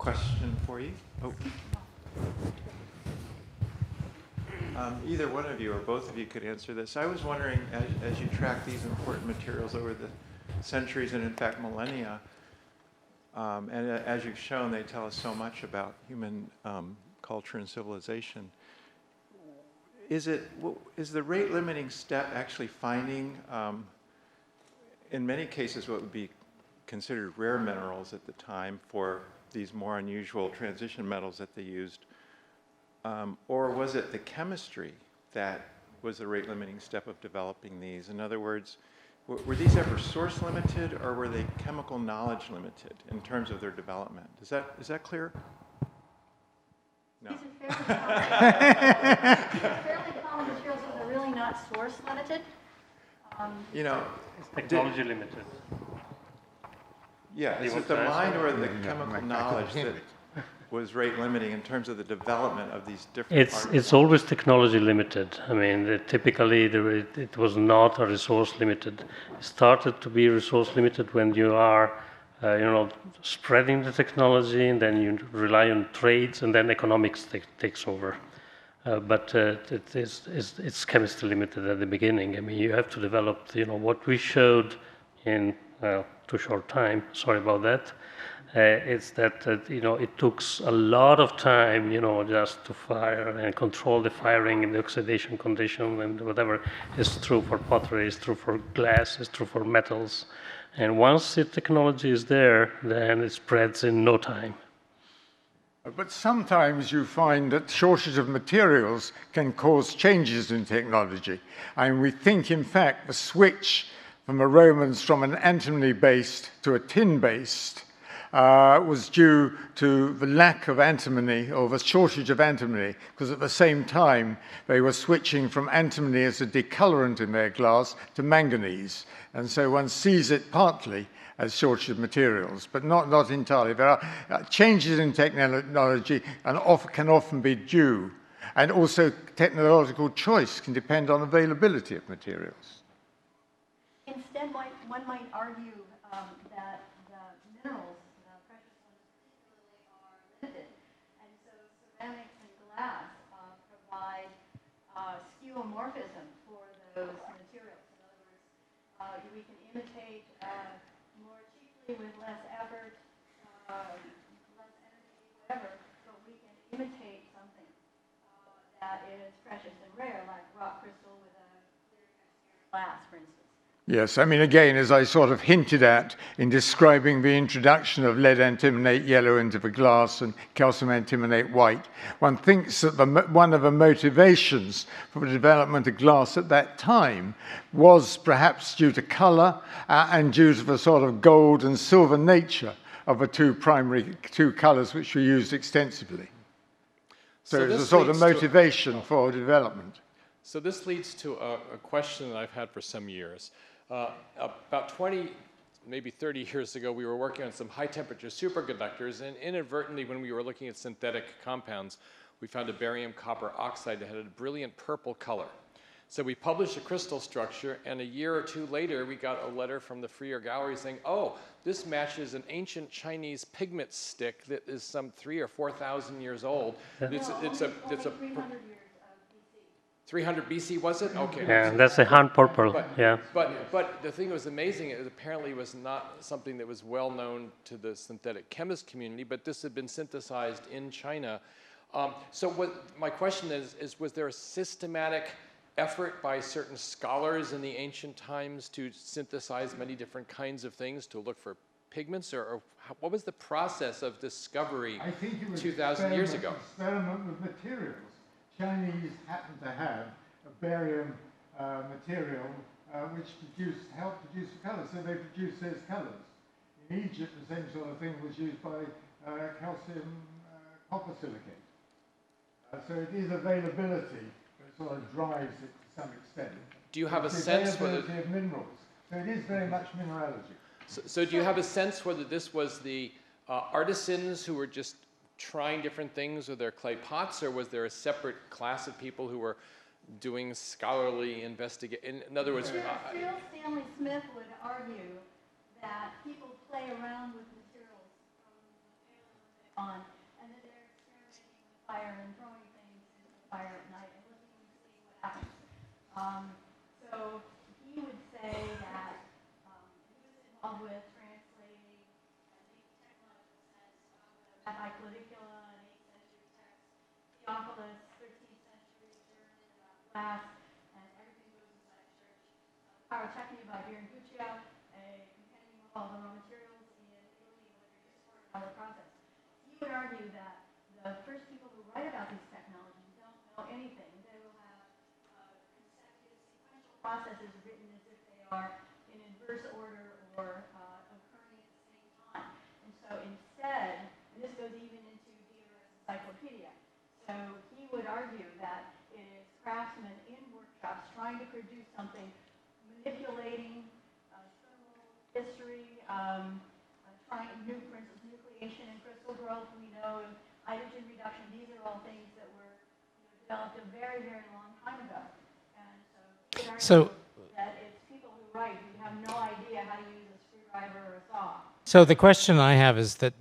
question for you. Oh. Either one of you or both of you could answer this. I was wondering, as you track these important materials over the centuries and in fact millennia, and as you've shown, they tell us so much about human culture and civilization. Is the rate limiting step actually finding, in many cases, what would be considered rare minerals at the time for these more unusual transition metals that they used? Or was it the chemistry that was the rate limiting step of developing these? In other words, were these ever source limited or were they chemical knowledge limited in terms of their development? Is that clear? No. These are fairly common materials, so they're really not source limited. You know, it's technology limited. Yeah, is it the mind or the chemical knowledge that was rate limiting in terms of the development of these different parts? It's always technology limited. I mean, typically it was not a resource limited. It started to be resource limited when you are, spreading the technology, and then you rely on trades, and then economics takes over. But it's chemistry limited at the beginning. I mean, you have to develop, what we showed in too short time. Sorry about that. It's that it took a lot of time, just to fire and control the firing and the oxidation condition and whatever. Is true for pottery, is true for glass, is true for metals. And once the technology is there, then it spreads in no time. But sometimes you find that shortage of materials can cause changes in technology. And we think, in fact, the switch from an antimony-based to a tin-based was due to the lack of antimony or the shortage of antimony, because at the same time they were switching from antimony as a decolorant in their glass to manganese. And so one sees it partly as shortage of materials, but not entirely. There are changes in technology and can often be due. And also technological choice can depend on availability of materials. Instead, one might argue that the minerals, the precious ones particularly, are limited. And so ceramics and glass provide skeuomorphism for those materials. In other words, we can imitate more cheaply with less effort, less energy, whatever, but we can imitate something that is precious and rare, like rock crystal with a clear transparent glass, for instance. Yes, I mean, again, as I sort of hinted at in describing the introduction of lead antimonate yellow into the glass and calcium antimonate white, one thinks that one of the motivations for the development of glass at that time was perhaps due to color and due to the sort of gold and silver nature of the two colors which were used extensively. So it's a sort of motivation for development. So this leads to a question that I've had for some years. About 20, maybe 30 years ago, we were working on some high-temperature superconductors, and inadvertently, when we were looking at synthetic compounds, we found a barium copper oxide that had a brilliant purple color. So we published a crystal structure, and a year or two later, we got a letter from the Freer Gallery saying, oh, this matches an ancient Chinese pigment stick that is some 3,000 or 4,000 years old. Yeah. It's a 300 years. 300 BC, was it? Okay. Yeah, that's a hand purple. But the thing that was amazing, it apparently was not something that was well known to the synthetic chemist community, but this had been synthesized in China. So my question is, was there a systematic effort by certain scholars in the ancient times to synthesize many different kinds of things to look for pigments, or what was the process of discovery 2,000 years ago? Experiment with materials. Chinese happened to have a barium material which helped produce colors, so they produced those colors. In Egypt, the same sort of thing was used by calcium copper silicate. So it is availability that sort of drives it to some extent. Do you have a sense whether availability of minerals? So it is very much mineralogy. So do you have a sense whether this was the artisans who were just trying different things with their clay pots, or was there a separate class of people who were doing scholarly investigation? In other words, Still Stanley Smith would argue that people play around with materials from the Paleolithic on, and then they're experimenting with fire and throwing things into the fire at night and looking to see what happens. So he would say that he was involved with translating, I think, technological sense of by Caligula, an 8th century text, Theophilus, 13th century German about glass, and everything goes inside a church. Pyrotechny by Biringuccio, a compendium of all the raw materials in Italy, and what they're used for and how they're processed. He would argue that the first people who write about these technologies don't know anything. They will have consecutive sequential processes written as if they are in inverse order or occurring at the same time. And so instead, and this goes even into Diderot's encyclopedia, so he would argue that it is craftsmen in workshops trying to produce something, manipulating thermal history, trying new, for instance, nucleation and crystal growth. We know hydrogen reduction. These are all things that were developed a very, very long time ago. And so that it's people who write who have no idea how to use a screwdriver or a saw. So the question I have is that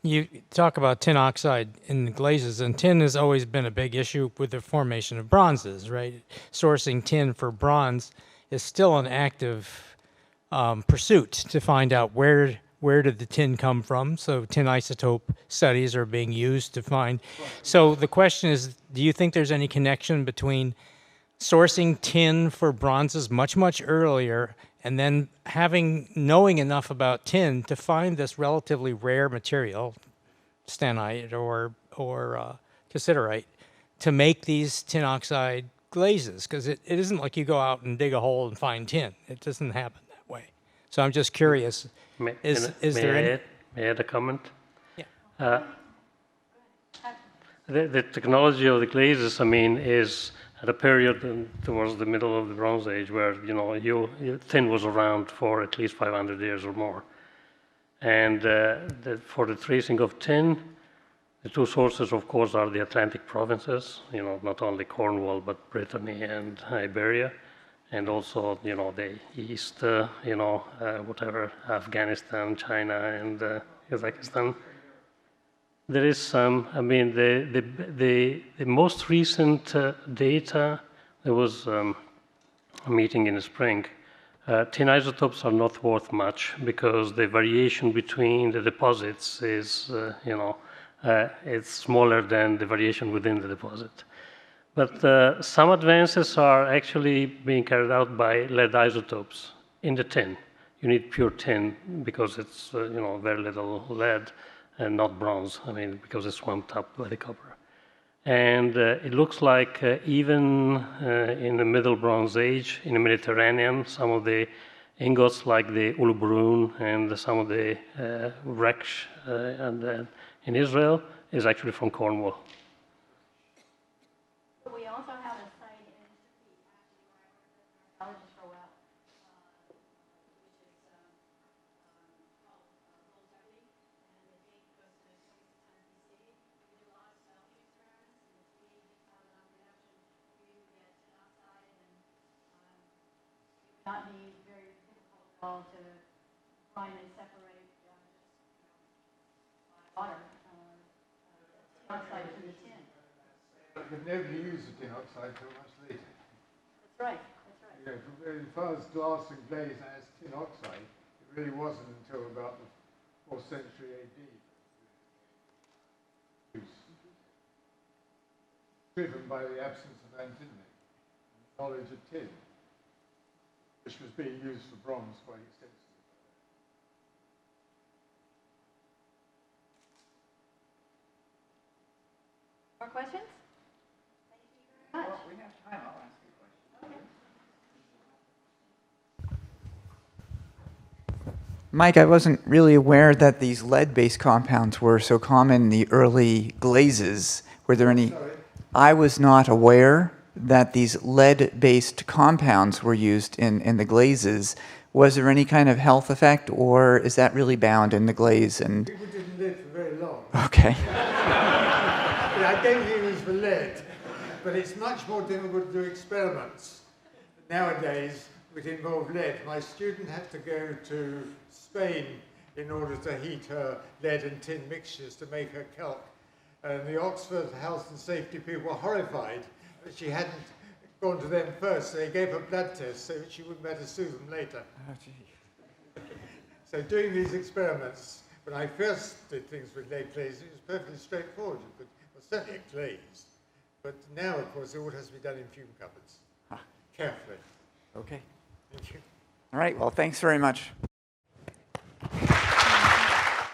you talk about tin oxide in the glazes, and tin has always been a big issue with the formation of bronzes, right? Sourcing tin for bronze is still an active pursuit to find out where did the tin come from. So tin isotope studies are being used to find. So the question is, do you think there's any connection between sourcing tin for bronzes much, much earlier and then knowing enough about tin to find this relatively rare material, stanite or cassiterite, to make these tin oxide glazes? Because it isn't like you go out and dig a hole and find tin. It doesn't happen that way. So I'm just curious, May I add a comment? Yeah. The technology of the glazes, I mean, is at a period towards the middle of the Bronze Age where, tin was around for at least 500 years or more. And for the tracing of tin, the two sources, of course, are the Atlantic provinces, not only Cornwall, but Brittany and Iberia, and also, the East, whatever, Afghanistan, China, and Kazakhstan. There is some, I mean, the most recent data, there was a meeting in the spring. Tin isotopes are not worth much because the variation between the deposits is, it's smaller than the variation within the deposit. But some advances are actually being carried out by lead isotopes in the tin. You need pure tin because it's, very little lead. And not bronze, I mean, because it's swamped up by the copper. And it looks like even in the Middle Bronze Age, in the Mediterranean, some of the ingots like the Uluburun and some of the wrecks in Israel is actually from Cornwall. We also have a site in Turkey, actually, where I worked as a mineralogist for a while, which is called Glazes, and the date goes to 2610 BC. We do a lot of smelting experiments, and if we have an reduction, we would get tin oxide, and it would not be very difficult at all to find and separate water, tin oxide from the tin. But nobody used the tin oxide until much later. That's right, that's right. As far as glass and glaze as tin oxide, it really wasn't until about the 4th century AD. Driven by the absence of antimony, knowledge of tin, which was being used for bronze quite extensively. More questions? Thank you very much. We have time. I'll ask you a question. Okay. Mike, I wasn't really aware that these lead-based compounds were so common in the early glazes. Were there any? Sorry? I was not aware that these lead-based compounds were used in the glazes. Was there any kind of health effect, or is that really bound in the glaze? And People didn't live for very long. okay. I don't think it was for lead, but it's much more difficult to do experiments nowadays which involve lead. My student had to go to Spain in order to heat her lead and tin mixtures to make her calc. And the Oxford Health and Safety people were horrified that she hadn't gone to them first. They gave her blood tests so that she wouldn't be able to sue them later. Oh, gee. So doing these experiments, when I first did things with lead glazes, it was perfectly straightforward. You could, well, certainly a glaze. But now, of course, it all has to be done in fume cupboards, carefully. Okay. Thank you. All right, well, thanks very much.